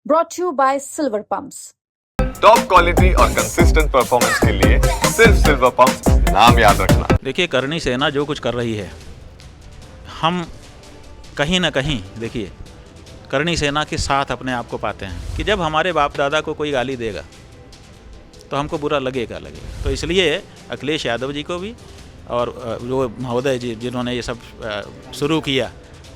brought to you by Silver Pumps. Top quality और consistent performance के लिए सिर्फ सिल्वर पंप्स, नाम याद रखना। देखिए, करनी सेना जो कुछ कर रही है, हम कहीं ना कहीं देखिए करनी सेना के साथ अपने आप को पाते हैं कि जब हमारे बाप दादा को कोई गाली देगा तो हमको बुरा लगेगा। तो इसलिए अखिलेश यादव जी को भी और जो महोदय जी जिन्होंने ये सब शुरू किया,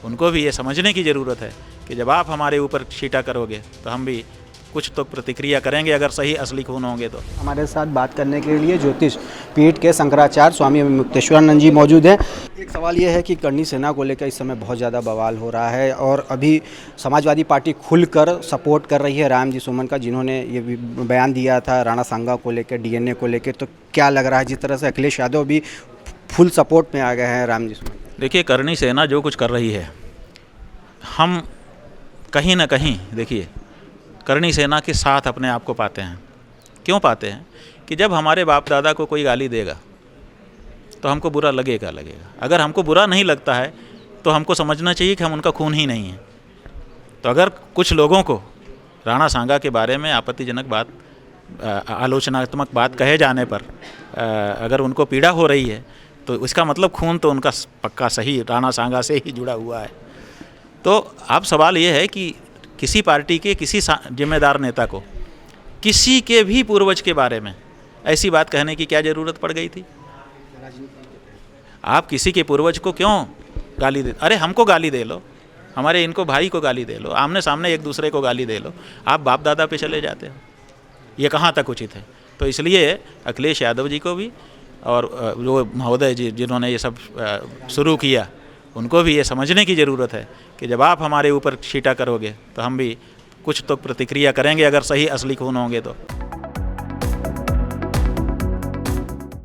उनको भी ये समझने की ज़रूरत है कि जब आप हमारे ऊपर छीटा करोगे तो हम भी कुछ तो प्रतिक्रिया करेंगे, अगर सही असली खून होंगे तो। हमारे साथ बात करने के लिए ज्योतिष पीठ के शंकराचार्य स्वामी मुक्तेश्वरानंद जी मौजूद हैं। एक सवाल ये है कि करनी सेना को लेकर इस समय बहुत ज़्यादा बवाल हो रहा है और अभी समाजवादी पार्टी खुलकर सपोर्ट कर रही है राम जी सुमन का, जिन्होंने ये बयान दिया था राणा सांगा को लेकर, डीएनए को लेकर। तो क्या लग रहा है, जिस तरह से अखिलेश यादव भी फुल सपोर्ट में आ गए हैं राम जी सुमन? देखिए, करनी सेना जो कुछ कर रही है, हम कहीं ना कहीं देखिए करनी सेना के साथ अपने आप को पाते हैं। क्यों पाते हैं कि जब हमारे बाप दादा को कोई गाली देगा तो हमको बुरा लगेगा। अगर हमको बुरा नहीं लगता है तो हमको समझना चाहिए कि हम उनका खून ही नहीं है। तो अगर कुछ लोगों को राणा सांगा के बारे में आपत्तिजनक बात, आलोचनात्मक बात कहे जाने पर अगर उनको पीड़ा हो रही है तो इसका मतलब खून तो उनका पक्का सही राणा सांगा से ही जुड़ा हुआ है। तो अब सवाल ये है कि किसी पार्टी के किसी जिम्मेदार नेता को किसी के भी पूर्वज के बारे में ऐसी बात कहने की क्या ज़रूरत पड़ गई थी? आप किसी के पूर्वज को क्यों गाली दे? अरे हमको गाली दे लो, हमारे इनको भाई को गाली दे लो, आमने सामने एक दूसरे को गाली दे लो, आप बाप दादा पे चले जाते हो। ये कहाँ तक उचित है? तो इसलिए अखिलेश यादव जी को भी और जो महोदय जी जिन्होंने ये सब शुरू किया, उनको भी ये समझने की ज़रूरत है कि जब आप हमारे ऊपर छीटा करोगे तो हम भी कुछ तो प्रतिक्रिया करेंगे, अगर सही असली खून होंगे तो।